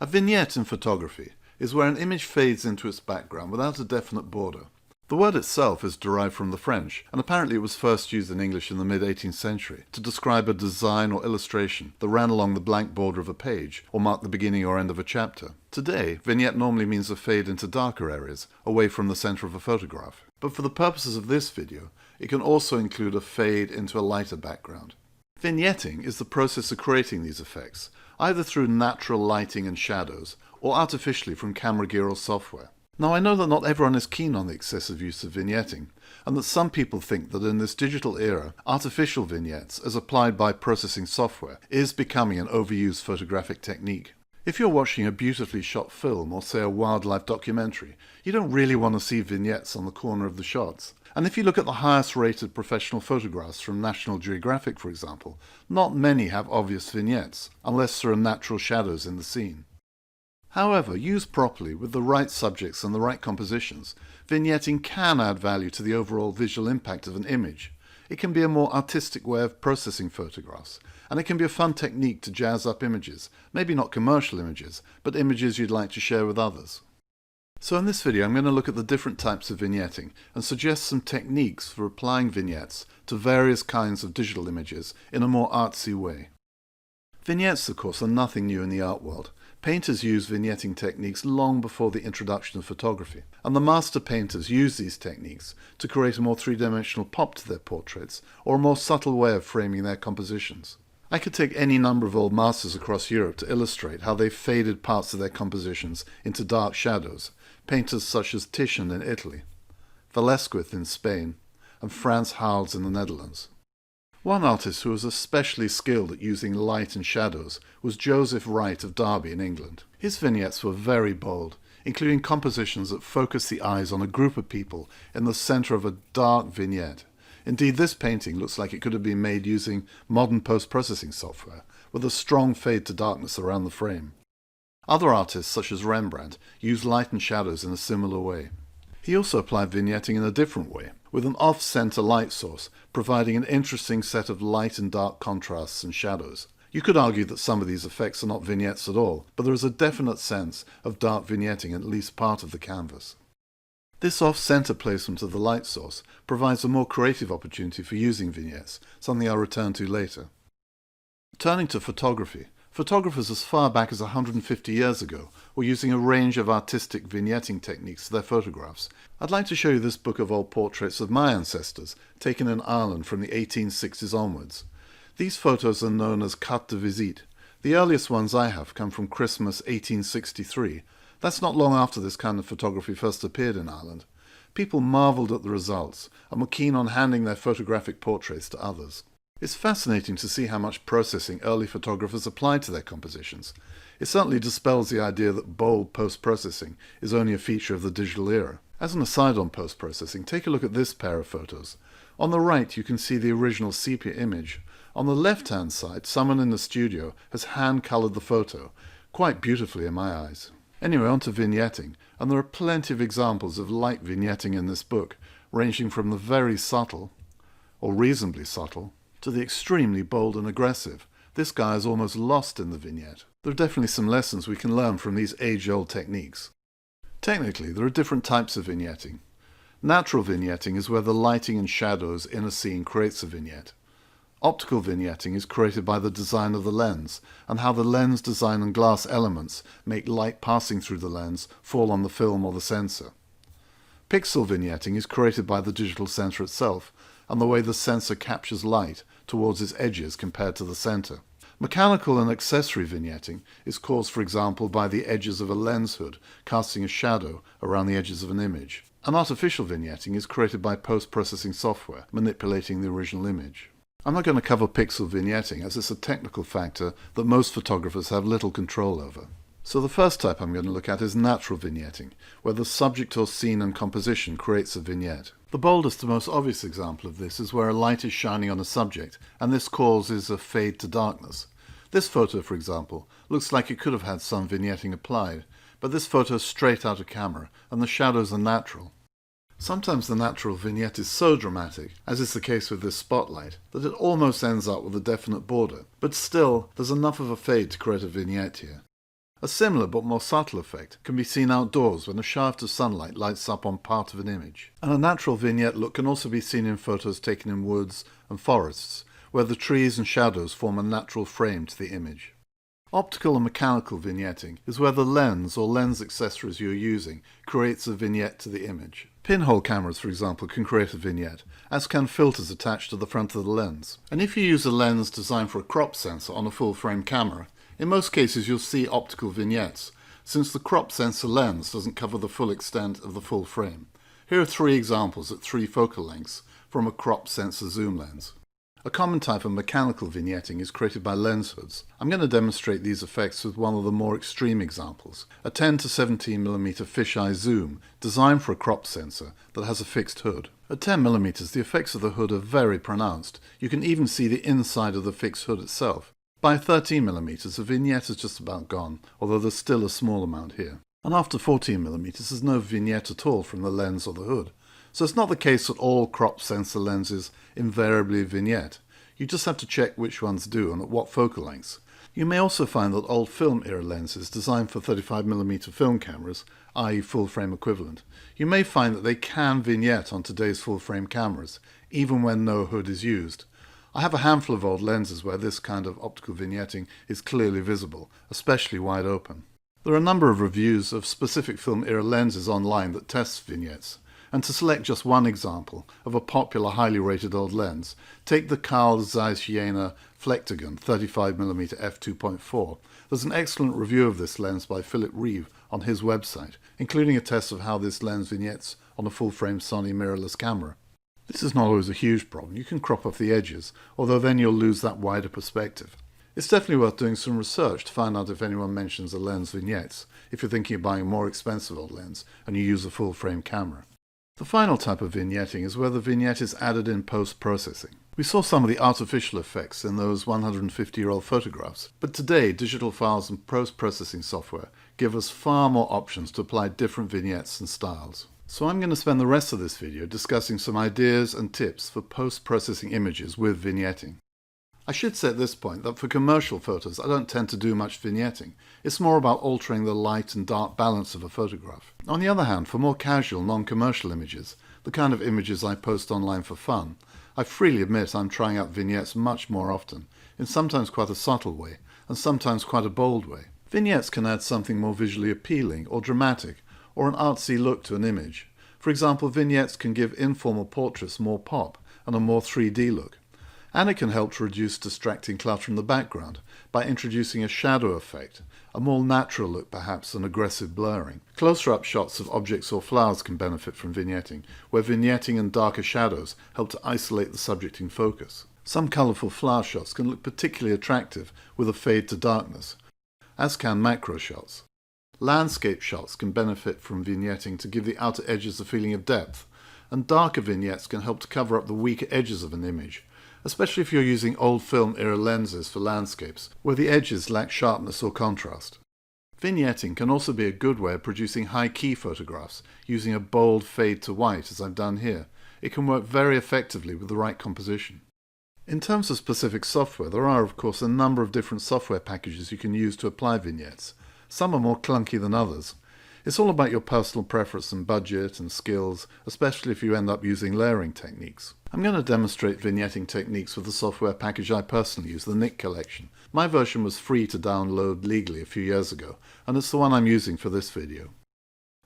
A vignette in photography is where an image fades into its background without a definite border. The word itself is derived from the French, and apparently it was first used in English in the mid-18th century to describe a design or illustration that ran along the blank border of a page or marked the beginning or end of a chapter. Today, vignette normally means a fade into darker areas, away from the center of a photograph. But for the purposes of this video, it can also include a fade into a lighter background. Vignetting is the process of creating these effects, either through natural lighting and shadows, or artificially from camera gear or software. Now I know that not everyone is keen on the excessive use of vignetting, and that some people think that in this digital era, artificial vignettes, as applied by processing software, is becoming an overused photographic technique. If you're watching a beautifully shot film or say a wildlife documentary, you don't really want to see vignettes on the corner of the shots. And if you look at the highest rated professional photographs from National Geographic, for example, not many have obvious vignettes, unless there are natural shadows in the scene. However, used properly with the right subjects and the right compositions, vignetting can add value to the overall visual impact of an image. It can be a more artistic way of processing photographs, and it can be a fun technique to jazz up images, maybe not commercial images, but images you'd like to share with others. So in this video I'm going to look at the different types of vignetting and suggest some techniques for applying vignettes to various kinds of digital images in a more artsy way. Vignettes, of course, are nothing new in the art world. Painters used vignetting techniques long before the introduction of photography, and the master painters used these techniques to create a more three-dimensional pop to their portraits, or a more subtle way of framing their compositions. I could take any number of old masters across Europe to illustrate how they faded parts of their compositions into dark shadows, painters such as Titian in Italy, Velázquez in Spain, and Frans Hals in the Netherlands. One artist who was especially skilled at using light and shadows was Joseph Wright of Derby in England. His vignettes were very bold, including compositions that focused the eyes on a group of people in the center of a dark vignette. Indeed, this painting looks like it could have been made using modern post-processing software, with a strong fade to darkness around the frame. Other artists, such as Rembrandt, used light and shadows in a similar way. He also applied vignetting in a different way, with an off-center light source, providing an interesting set of light and dark contrasts and shadows. You could argue that some of these effects are not vignettes at all, but there is a definite sense of dark vignetting in at least part of the canvas. This off-center placement of the light source provides a more creative opportunity for using vignettes, something I'll return to later. Turning to photography, photographers as far back as 150 years ago were using a range of artistic vignetting techniques to their photographs. I'd like to show you this book of old portraits of my ancestors, taken in Ireland from the 1860s onwards. These photos are known as cartes de visite. The earliest ones I have come from Christmas 1863. That's not long after this kind of photography first appeared in Ireland. People marvelled at the results and were keen on handing their photographic portraits to others. It's fascinating to see how much processing early photographers applied to their compositions. It certainly dispels the idea that bold post-processing is only a feature of the digital era. As an aside on post-processing, take a look at this pair of photos. On the right you can see the original sepia image. On the left-hand side, someone in the studio has hand-coloured the photo, quite beautifully in my eyes. Anyway, on to vignetting, and there are plenty of examples of light vignetting in this book, ranging from the very subtle, or reasonably subtle, to the extremely bold and aggressive. This guy is almost lost in the vignette. There are definitely some lessons we can learn from these age-old techniques. Technically, there are different types of vignetting. Natural vignetting is where the lighting and shadows in a scene creates a vignette. Optical vignetting is created by the design of the lens, and how the lens design and glass elements make light passing through the lens fall on the film or the sensor. Pixel vignetting is created by the digital sensor itself, and the way the sensor captures light towards its edges compared to the center. Mechanical and accessory vignetting is caused, for example, by the edges of a lens hood casting a shadow around the edges of an image. And artificial vignetting is created by post-processing software, manipulating the original image. I'm not going to cover pixel vignetting, as it's a technical factor that most photographers have little control over. So the first type I'm going to look at is natural vignetting, where the subject or scene and composition creates a vignette. The boldest and most obvious example of this is where a light is shining on a subject, and this causes a fade to darkness. This photo, for example, looks like it could have had some vignetting applied, but this photo is straight out of camera, and the shadows are natural. Sometimes the natural vignette is so dramatic, as is the case with this spotlight, that it almost ends up with a definite border, but still, there's enough of a fade to create a vignette here. A similar but more subtle effect can be seen outdoors when a shaft of sunlight lights up on part of an image. And a natural vignette look can also be seen in photos taken in woods and forests, where the trees and shadows form a natural frame to the image. Optical and mechanical vignetting is where the lens or lens accessories you're using creates a vignette to the image. Pinhole cameras, for example, can create a vignette, as can filters attached to the front of the lens. And if you use a lens designed for a crop sensor on a full-frame camera, in most cases you'll see optical vignettes, since the crop sensor lens doesn't cover the full extent of the full frame. Here are 3 examples at 3 focal lengths from a crop sensor zoom lens. A common type of mechanical vignetting is created by lens hoods. I'm going to demonstrate these effects with one of the more extreme examples, a 10 to 17mm fisheye zoom designed for a crop sensor that has a fixed hood. At 10mm the effects of the hood are very pronounced. You can even see the inside of the fixed hood itself. By 13mm the vignette is just about gone, although there's still a small amount here. And after 14mm there's no vignette at all from the lens or the hood. So it's not the case that all crop sensor lenses invariably vignette. You just have to check which ones do and at what focal lengths. You may also find that old film era lenses designed for 35mm film cameras, i.e. full frame equivalent, you may find that they can vignette on today's full frame cameras, even when no hood is used. I have a handful of old lenses where this kind of optical vignetting is clearly visible, especially wide open. There are a number of reviews of specific film era lenses online that test vignettes. And to select just one example of a popular highly rated old lens, take the Carl Zeiss Jena Flectagon 35mm f2.4. There's an excellent review of this lens by Philip Reeve on his website, including a test of how this lens vignettes on a full-frame Sony mirrorless camera. This is not always a huge problem. You can crop off the edges, although then you'll lose that wider perspective. It's definitely worth doing some research to find out if anyone mentions the lens vignettes, if you're thinking of buying a more expensive old lens and you use a full-frame camera. The final type of vignetting is where the vignette is added in post-processing. We saw some of the artificial effects in those 150-year-old photographs, but today digital files and post-processing software give us far more options to apply different vignettes and styles. So I'm going to spend the rest of this video discussing some ideas and tips for post-processing images with vignetting. I should say at this point that for commercial photos I don't tend to do much vignetting. It's more about altering the light and dark balance of a photograph. On the other hand, for more casual, non-commercial images, the kind of images I post online for fun, I freely admit I'm trying out vignettes much more often, in sometimes quite a subtle way, and sometimes quite a bold way. Vignettes can add something more visually appealing or dramatic, or an artsy look to an image. For example, vignettes can give informal portraits more pop and a more 3D look. And it can help to reduce distracting clutter in the background by introducing a shadow effect, a more natural look perhaps than aggressive blurring. Closer-up shots of objects or flowers can benefit from vignetting, where vignetting and darker shadows help to isolate the subject in focus. Some colourful flower shots can look particularly attractive with a fade to darkness, as can macro shots. Landscape shots can benefit from vignetting to give the outer edges a feeling of depth, and darker vignettes can help to cover up the weaker edges of an image, especially if you're using old film era lenses for landscapes, where the edges lack sharpness or contrast. Vignetting can also be a good way of producing high-key photographs, using a bold fade to white as I've done here. It can work very effectively with the right composition. In terms of specific software, there are of course a number of different software packages you can use to apply vignettes. Some are more clunky than others. It's all about your personal preference and budget and skills, especially if you end up using layering techniques. I'm going to demonstrate vignetting techniques with the software package I personally use, the Nik Collection. My version was free to download legally a few years ago, and it's the one I'm using for this video.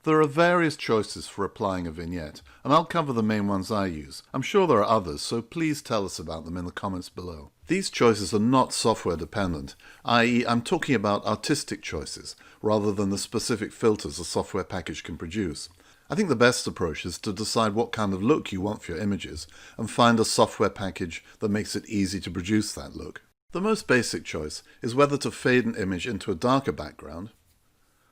There are various choices for applying a vignette, and I'll cover the main ones I use. I'm sure there are others, so please tell us about them in the comments below. These choices are not software dependent, i.e. I'm talking about artistic choices, rather than the specific filters a software package can produce. I think the best approach is to decide what kind of look you want for your images, and find a software package that makes it easy to produce that look. The most basic choice is whether to fade an image into a darker background,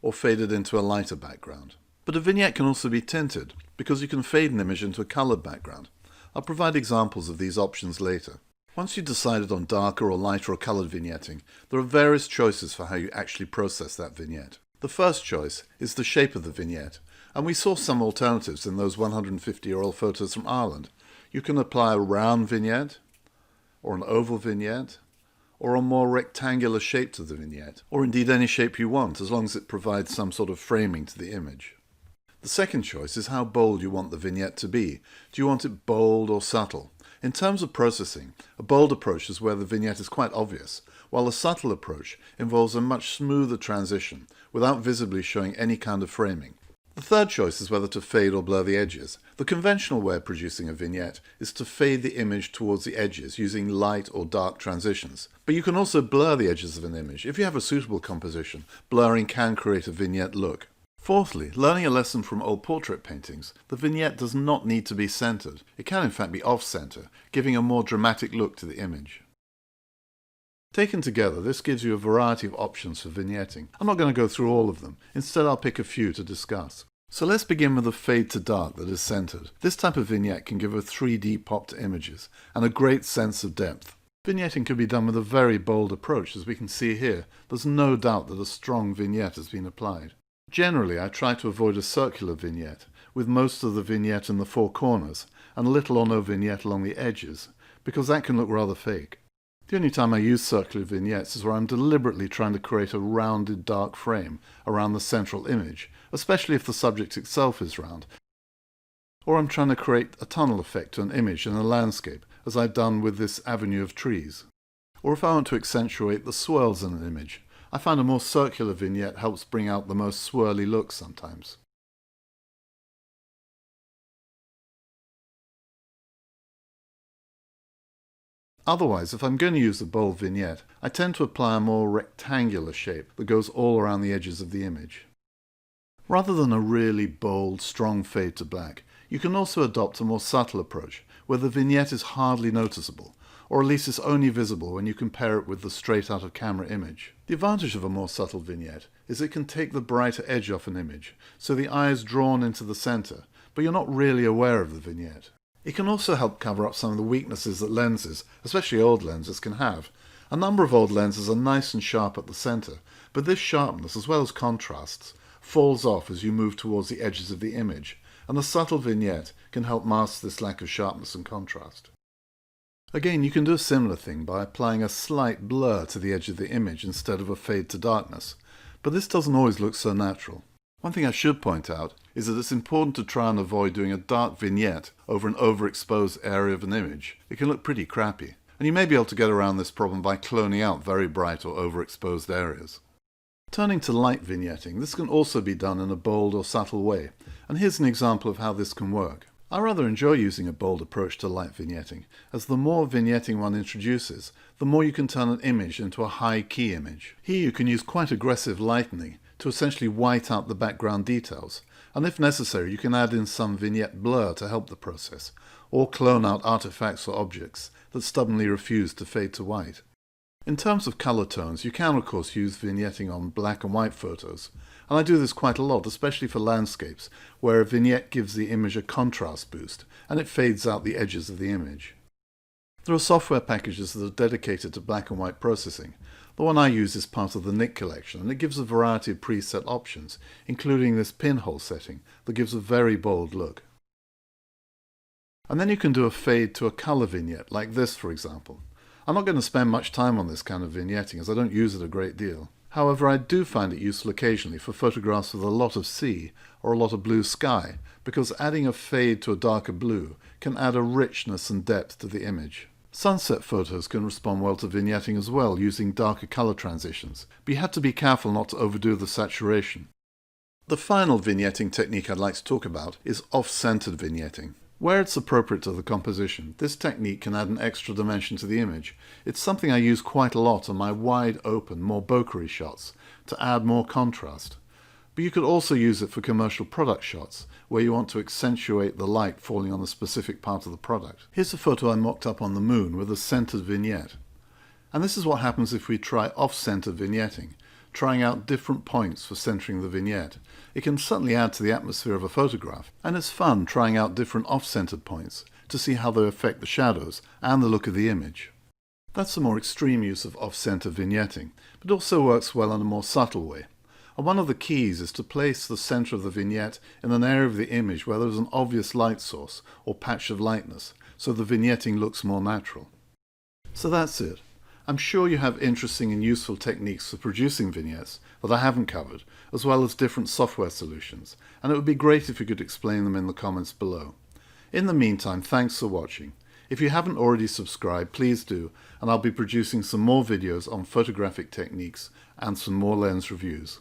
or fade it into a lighter background. But a vignette can also be tinted, because you can fade an image into a coloured background. I'll provide examples of these options later. Once you've decided on darker or lighter or coloured vignetting, there are various choices for how you actually process that vignette. The first choice is the shape of the vignette, and we saw some alternatives in those 150-year-old photos from Ireland. You can apply a round vignette, or an oval vignette, or a more rectangular shape to the vignette, or indeed any shape you want, as long as it provides some sort of framing to the image. The second choice is how bold you want the vignette to be. Do you want it bold or subtle? In terms of processing, a bold approach is where the vignette is quite obvious, while a subtle approach involves a much smoother transition, without visibly showing any kind of framing. The third choice is whether to fade or blur the edges. The conventional way of producing a vignette is to fade the image towards the edges using light or dark transitions. But you can also blur the edges of an image. If you have a suitable composition, blurring can create a vignette look. Fourthly, learning a lesson from old portrait paintings, the vignette does not need to be centered. It can in fact be off-center, giving a more dramatic look to the image. Taken together, this gives you a variety of options for vignetting. I'm not going to go through all of them. Instead, I'll pick a few to discuss. So let's begin with a fade to dark that is centered. This type of vignette can give a 3D pop to images and a great sense of depth. Vignetting can be done with a very bold approach, as we can see here. There's no doubt that a strong vignette has been applied. Generally, I try to avoid a circular vignette, with most of the vignette in the four corners, and little or no vignette along the edges, because that can look rather fake. The only time I use circular vignettes is where I'm deliberately trying to create a rounded dark frame around the central image, especially if the subject itself is round, or I'm trying to create a tunnel effect to an image in a landscape, as I've done with this avenue of trees. Or if I want to accentuate the swirls in an image, I find a more circular vignette helps bring out the most swirly look sometimes. Otherwise, if I'm going to use a bold vignette, I tend to apply a more rectangular shape that goes all around the edges of the image. Rather than a really bold, strong fade to black, you can also adopt a more subtle approach, where the vignette is hardly noticeable, or at least is only visible when you compare it with the straight-out-of-camera image. The advantage of a more subtle vignette is it can take the brighter edge off an image, so the eye is drawn into the center, but you're not really aware of the vignette. It can also help cover up some of the weaknesses that lenses, especially old lenses, can have. A number of old lenses are nice and sharp at the center, but this sharpness, as well as contrasts, falls off as you move towards the edges of the image, and a subtle vignette can help mask this lack of sharpness and contrast. Again, you can do a similar thing by applying a slight blur to the edge of the image instead of a fade to darkness, but this doesn't always look so natural. One thing I should point out is that it's important to try and avoid doing a dark vignette over an overexposed area of an image. It can look pretty crappy, and you may be able to get around this problem by cloning out very bright or overexposed areas. Turning to light vignetting, this can also be done in a bold or subtle way, and here's an example of how this can work. I rather enjoy using a bold approach to light vignetting, as the more vignetting one introduces, the more you can turn an image into a high-key image. Here you can use quite aggressive lightening to essentially white out the background details, and if necessary you can add in some vignette blur to help the process, or clone out artifacts or objects that stubbornly refuse to fade to white. In terms of color tones, you can of course use vignetting on black and white photos, and I do this quite a lot, especially for landscapes, where a vignette gives the image a contrast boost, and it fades out the edges of the image. There are software packages that are dedicated to black and white processing. The one I use is part of the Nick collection, and it gives a variety of preset options, including this pinhole setting that gives a very bold look. And then you can do a fade to a color vignette, like this for example. I'm not going to spend much time on this kind of vignetting, as I don't use it a great deal. However, I do find it useful occasionally for photographs with a lot of sea or a lot of blue sky, because adding a fade to a darker blue can add a richness and depth to the image. Sunset photos can respond well to vignetting as well, using darker color transitions, but you have to be careful not to overdo the saturation. The final vignetting technique I'd like to talk about is off-centered vignetting. Where it's appropriate to the composition, this technique can add an extra dimension to the image. It's something I use quite a lot on my wide open, more bokeh shots, to add more contrast. But you could also use it for commercial product shots, where you want to accentuate the light falling on a specific part of the product. Here's a photo I mocked up on the moon with a centered vignette. And this is what happens if we try off-center vignetting, trying out different points for centering the vignette. It can certainly add to the atmosphere of a photograph, and it's fun trying out different off-centered points to see how they affect the shadows and the look of the image. That's a more extreme use of off-center vignetting, but also works well in a more subtle way. And one of the keys is to place the center of the vignette in an area of the image where there's an obvious light source or patch of lightness, so the vignetting looks more natural. So that's it. I'm sure you have interesting and useful techniques for producing vignettes that I haven't covered, as well as different software solutions, and it would be great if you could explain them in the comments below. In the meantime, thanks for watching. If you haven't already subscribed, please do, and I'll be producing some more videos on photographic techniques and some more lens reviews.